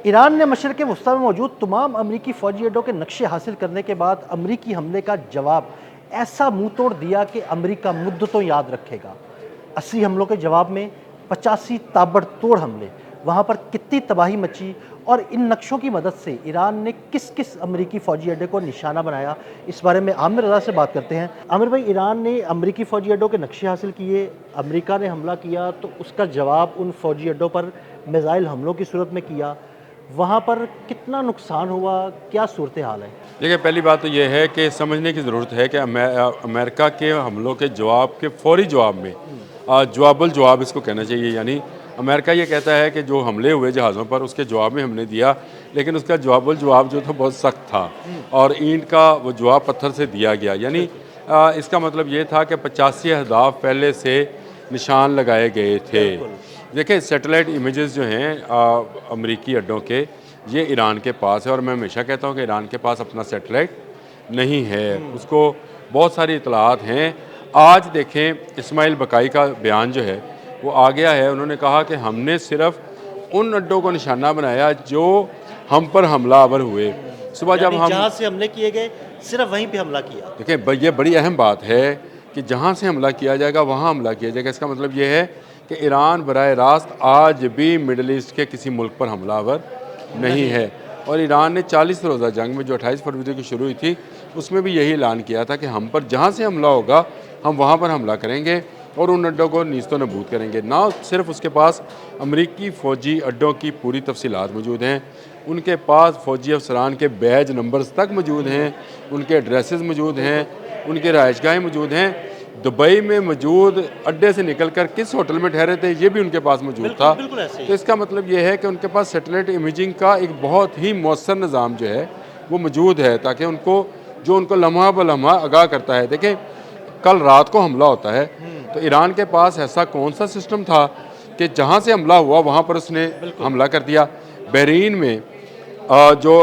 Iran ने मशरिक़ वस्ता में मौजूद तमाम अमरीकी फ़ौजी अड्डों के नक्शे हासिल करने के बाद अमरीकी हमले का जवाब ऐसा मुंह तोड़ दिया कि अमरीका मुद्दतों याद रखेगा। 80 हमलों के जवाब में 85 ताबड़तोड़ हमले, वहाँ पर कितनी तबाही मची और इन नक्शों की मदद से ईरान ने किस किस अमरीकी फ़ौजी अड्डे को निशाना बनाया, इस बारे में आमिर रज़ा से बात करते हैं। आमिर भाई, ईरान ने अमरीकी फ़ौजी अड्डों के नक्शे हासिल किए, अमरीका ने हमला किया तो उसका जवाब उन फ़ौजी अड्डों पर मिसाइल हमलों की सूरत में किया। वहाँ पर कितना नुकसान हुआ, क्या सूरत हाल है? देखिए, पहली बात तो ये है कि समझने की ज़रूरत है कि अमेरिका के हमलों के जवाब के फ़ौरी जवाब में जवाबुल जवाब इसको कहना चाहिए। यानी अमेरिका ये कहता है कि जो हमले हुए जहाज़ों पर उसके जवाब में हमने दिया, लेकिन उसका जवाबुल जवाब जो था बहुत सख्त था और ईंट का वो जवाब पत्थर से दिया गया। यानी इसका मतलब ये था कि 85 अहदाफ पहले से निशान लगाए गए थे। देखिए, सैटेलाइट इमेजेस जो हैं अमरीकी अड्डों के, ये ईरान के पास है और मैं हमेशा कहता हूँ कि ईरान के पास अपना सैटेलाइट नहीं है, उसको बहुत सारी इतलात हैं। आज देखें, इस्माइल बकाई का बयान जो है वो आ गया है। उन्होंने कहा कि हमने सिर्फ उन अड्डों को निशाना बनाया जो हम पर हमलावर हुए। सुबह जब हम जहाँ से हमले किए गए सिर्फ वहीं पे हमला किया। देखें, ये बड़ी अहम बात है कि जहाँ से हमला किया जाएगा वहाँ हमला किया जाएगा। इसका मतलब ये है कि ईरान बराह रास्त आज भी मिडल ईस्ट के किसी मुल्क पर हमलावर नहीं है। और ईरान ने 40 रोज़ा जंग में जो 28 फरवरी को शुरू हुई थी, उसमें भी यही ऐलान किया था कि हम पर जहाँ से हमला होगा हम वहाँ पर हमला करेंगे और उन अड्डों को नीस्तो नबूद करेंगे। ना सिर्फ उसके पास अमरीकी फ़ौजी अड्डों की पूरी तफसीलात मौजूद हैं, उनके पास फ़ौजी अफसरान के बैज नंबर्स तक मौजूद हैं, उनके एड्रेसेस मौजूद हैं, उनके रहायशगाहें मौजूद हैं। दुबई में मौजूद अड्डे से निकलकर किस होटल में ठहरे थे ये भी उनके पास मौजूद था। तो इसका मतलब ये है कि उनके पास सैटेलाइट इमेजिंग का एक बहुत ही मौसर निज़ाम जो है वो मौजूद है, ताकि उनको लम्हा ब लम्हा आगाह करता है। देखें, कल रात को हमला होता है तो ईरान के पास ऐसा कौन सा सिस्टम था कि जहाँ से हमला हुआ वहाँ पर उसने हमला कर दिया। बहरीन में जो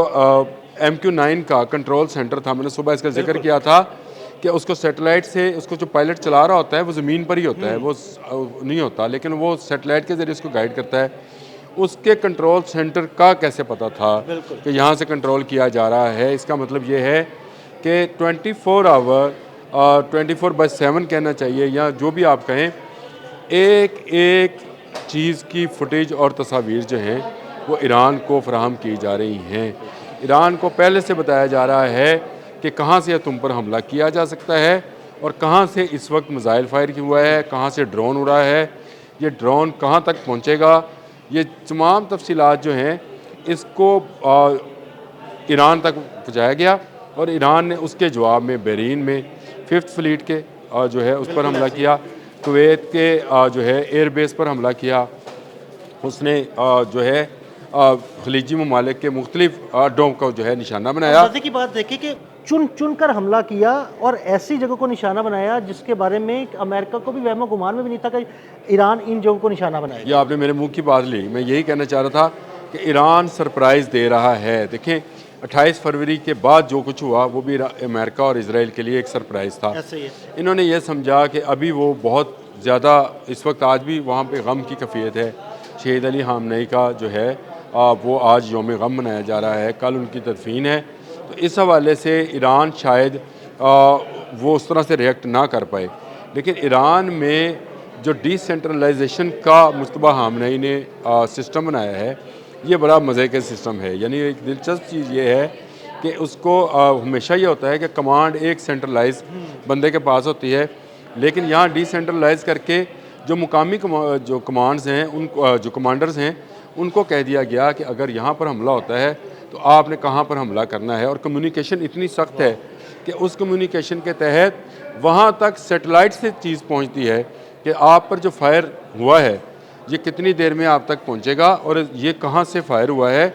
MQ-9 का कंट्रोल सेंटर था, मैंने सुबह इसका जिक्र किया था कि उसको सैटेलाइट से, उसको जो पायलट चला रहा होता है वो ज़मीन पर ही होता है, वो नहीं होता, लेकिन वो सैटेलाइट के ज़रिए उसको गाइड करता है। उसके कंट्रोल सेंटर का कैसे पता था कि यहाँ से कंट्रोल किया जा रहा है? इसका मतलब ये है कि 24 आवर 24/7 कहना चाहिए या जो भी आप कहें, एक एक चीज़ की फुटेज और तस्वीर जो हैं वो ईरान को फराहम की जा रही हैं। ईरान को पहले से बताया जा रहा है कि कहाँ से तुम पर हमला किया जा सकता है और कहाँ से इस वक्त मिसाइल फायर हुआ है, कहाँ से ड्रोन उड़ा है, ये ड्रोन कहाँ तक पहुँचेगा, ये तमाम तफसीलात जो हैं इसको ईरान तक पहुँचाया गया और ईरान ने उसके जवाब में बहरीन में 5th फ्लीट के जो है उस पर हमला किया, कुवैत के जो है एयरबेस पर हमला किया, उसने जो है खलीजी ममालिक के मुख्तलिफ अड्डों को जो है निशाना बनाया। मज़े की बात देखिए कि चुन चुन कर हमला किया और ऐसी जगह को निशाना बनाया जिसके बारे में अमेरिका को भी वहमो गुमान में भी नहीं था कि ईरान इन जगहों को निशाना बनाएगा। ये आपने मेरे मुंह की बात ली। मैं यही कहना चाह रहा था कि ईरान सरप्राइज़ दे रहा है। देखें, 28 फरवरी के बाद जो कुछ हुआ वो भी अमेरिका और इजराइल के लिए एक सरप्राइज़ था। ऐसे ही है। इन्होंने ये समझा कि अभी वो बहुत ज़्यादा इस वक्त आज भी वहाँ पे गम की कैफियत है। शहीद अली खामनेई का जो है वो आज यौम गम मनाया जा रहा है, कल उनकी तदफीन है। तो इस हवाले से ईरान शायद वो उस तरह से रिएक्ट ना कर पाए, लेकिन ईरान में जो डिसेंट्रलाइजेशन का मुस्तबा खामनेई ने सिस्टम बनाया है, ये बड़ा मज़े का सिस्टम है। यानी एक दिलचस्प चीज़ ये है कि उसको हमेशा ये होता है कि कमांड एक सेंट्रलाइज बंदे के पास होती है, लेकिन यहाँ डिसेंट्रलाइज करके जो मुकामी जो कमांड्स हैं, उन जो कमांडर्स हैं, उनको कह दिया गया कि अगर यहाँ पर हमला होता है तो आपने कहाँ पर हमला करना है। और कम्युनिकेशन इतनी सख्त है कि उस कम्युनिकेशन के तहत वहाँ तक सैटेलाइट से चीज़ पहुँचती है कि आप पर जो फायर हुआ है ये कितनी देर में आप तक पहुँचेगा और ये कहाँ से फायर हुआ है,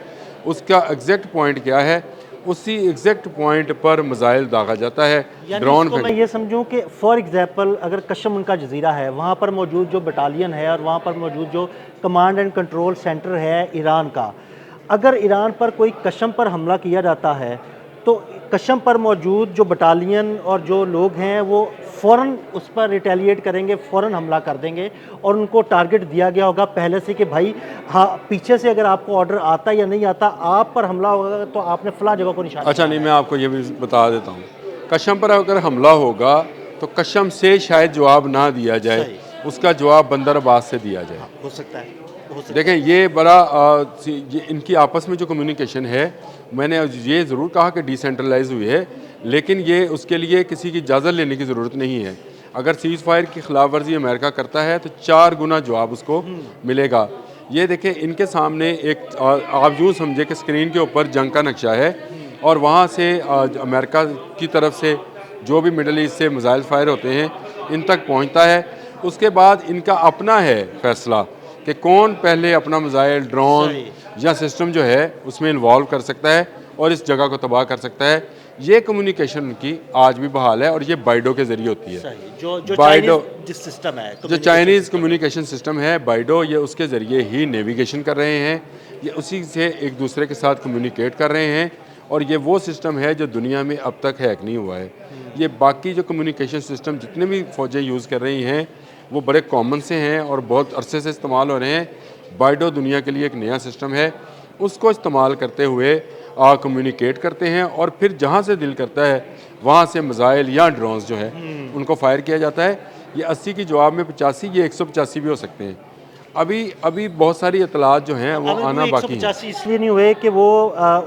उसका एग्जैक्ट पॉइंट क्या है, उसी एग्जैक्ट पॉइंट पर मिसाइल दागा जाता है। ड्रोन मैं ये समझूं कि फॉर एग्जांपल अगर कशम उनका जजीरा है, वहाँ पर मौजूद जो बटालियन है और वहाँ पर मौजूद जो कमांड एंड कंट्रोल सेंटर है ईरान का, अगर ईरान पर कोई कशम पर हमला किया जाता है तो कशम पर मौजूद जो बटालियन और जो लोग हैं वो फ़ौरन उस पर रिटेलिएट करेंगे, फ़ौरन हमला कर देंगे और उनको टारगेट दिया गया होगा पहले से कि भाई हाँ, पीछे से अगर आपको ऑर्डर आता या नहीं आता, आप पर हमला होगा तो आपने फ़लाँ जगह को निशाना अच्छा नहीं, मैं आपको ये भी बता देता हूँ, कशम पर अगर हमला होगा तो कशम से शायद जवाब ना दिया जाए, सही। उसका जवाब बंदर अब्बास से दिया जाए। हो सकता है, हो सकता देखें ये बड़ा ये इनकी आपस में जो कम्युनिकेशन है, मैंने ये ज़रूर कहा कि डिसेंट्रलाइज हुई है, लेकिन ये उसके लिए किसी की इजाज़त लेने की ज़रूरत नहीं है। अगर सीज़ फायर की खिलाफ वर्जी अमेरिका करता है तो 4 गुना जवाब उसको मिलेगा। ये देखें इनके सामने एक आप यूँ समझे कि स्क्रीन के ऊपर जंग का नक्शा है और वहाँ से अमेरिका की तरफ से जो भी मिडल ईस्ट से मिसाइल फायर होते हैं इन तक पहुँचता है। उसके बाद इनका अपना है फैसला कि कौन पहले अपना मिसाइल, ड्रोन सही। या सिस्टम जो है उसमें इन्वॉल्व कर सकता है और इस जगह को तबाह कर सकता है। ये कम्युनिकेशन उनकी आज भी बहाल है और ये बाइडो के ज़रिए होती है। सही। जो बाइडो चाइनीज़ जिस सिस्टम है, जो चाइनीज़ कम्युनिकेशन सिस्टम है बाइडो, ये उसके ज़रिए ही नेविगेशन कर रहे हैं, ये उसी से एक दूसरे के साथ कम्युनिकेट कर रहे हैं और ये वो सिस्टम है जो दुनिया में अब तक हैक नहीं हुआ है। ये बाकी जो कम्युनिकेशन सिस्टम जितने भी फ़ौजें यूज़ कर रही हैं वो बड़े कॉमन से हैं और बहुत अरसे से इस्तेमाल हो रहे हैं। बाइडो दुनिया के लिए एक नया सिस्टम है, उसको इस्तेमाल करते हुए कम्युनिकेट करते हैं और फिर जहाँ से दिल करता है वहाँ से मिसाइल या ड्रोन्स जो है उनको फायर किया जाता है। ये 80 की जवाब में 85, ये 185 भी हो सकते हैं। अभी अभी बहुत सारी इतलात जो हैं वो आना बाकी हैं। 185 इसलिए नहीं हुए कि वो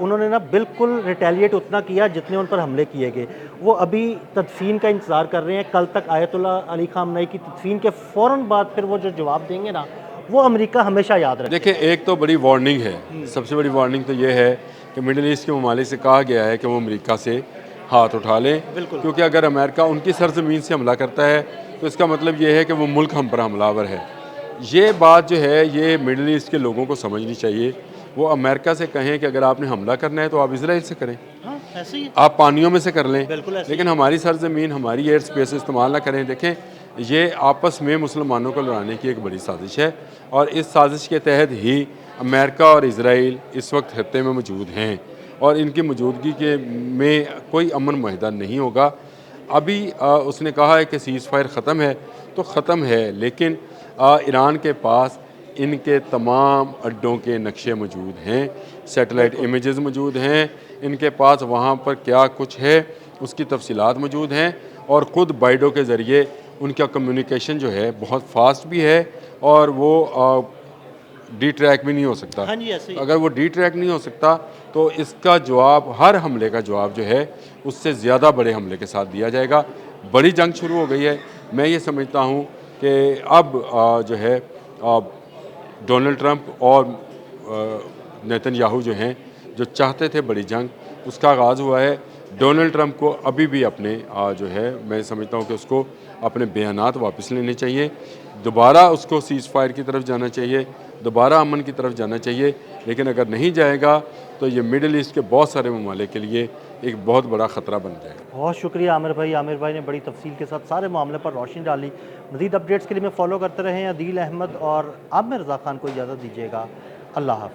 उन्होंने ना बिल्कुल रिटेलिएट उतना किया जितने उन पर हमले किए गए। वो अभी तदफीन का इंतज़ार कर रहे हैं। कल तक आयतुल्ला अली खामनई की तदफीन के फ़ौरन बाद फिर वो जो जवाब देंगे ना, वो अमेरिका हमेशा याद रखेगा। देखिए एक तो बड़ी वार्निंग है, सबसे बड़ी वार्निंग तो ये है कि मिडिल ईस्ट के ममालिक से कहा गया है कि वो अमेरिका से हाथ उठा लें, बिल्कुल। क्योंकि अगर अमेरिका उनकी सरजमीन से हमला करता है तो इसका मतलब ये है कि वो मुल्क हम पर हमलावर है। ये बात जो है ये मिडिल ईस्ट के लोगों को समझनी चाहिए। वो अमेरिका से कहें कि अगर आपने हमला करना है तो आप इसराइल से करें, हाँ, ऐसे ही है। आप पानियों में से कर लें, बिल्कुल ऐसे लेकिन हमारी सरजमीन, हमारी एयर स्पेस इस्तेमाल ना करें। देखें ये आपस में मुसलमानों को लड़ाने की एक बड़ी साजिश है और इस साजिश के तहत ही अमेरिका और इसराइल इस वक्त खत्ते में मौजूद हैं और इनकी मौजूदगी के में कोई अमन मुआहदा नहीं होगा। अभी उसने कहा है कि सीज़ फायर ख़त्म है तो ख़त्म है, लेकिन ईरान के पास इनके तमाम अड्डों के नक्शे मौजूद हैं, सैटेलाइट इमेजेस मौजूद हैं, इनके पास वहाँ पर क्या कुछ है उसकी तफसीलात मौजूद हैं और ख़ुद बाइडो के ज़रिए उनका कम्युनिकेशन जो है बहुत फास्ट भी है और वो डी ट्रैक भी नहीं हो सकता। हाँ जी, ऐसे ही। अगर वो डी ट्रैक नहीं हो सकता तो इसका जवाब, हर हमले का जवाब जो है उससे ज़्यादा बड़े हमले के साथ दिया जाएगा। बड़ी जंग शुरू हो गई है। मैं ये समझता हूँ कि अब जो है डोनाल्ड ट्रंप और नेतन्याहू जो हैं, जो चाहते थे बड़ी जंग, उसका आगाज़ हुआ है। डोनाल्ड ट्रंप को अभी भी अपने जो है मैं समझता हूँ कि उसको अपने बयानात वापस लेने चाहिए, दोबारा उसको सीज़ फायर की तरफ जाना चाहिए, दोबारा अमन की तरफ जाना चाहिए। लेकिन अगर नहीं जाएगा तो ये मिडिल ईस्ट के बहुत सारे ममालिक के लिए एक बहुत बड़ा ख़तरा बन जाएगा। बहुत शुक्रिया आमिर भाई। आमिर भाई ने बड़ी तफसील के साथ सारे मामले पर रोशनी डाली। मज़ीद अपडेट्स के लिए मैं फॉलो करते रहें अदील अहमद और आमिर रज़ा ख़ान को इजाज़त दीजिएगा। अल्लाह हाफ़िज़।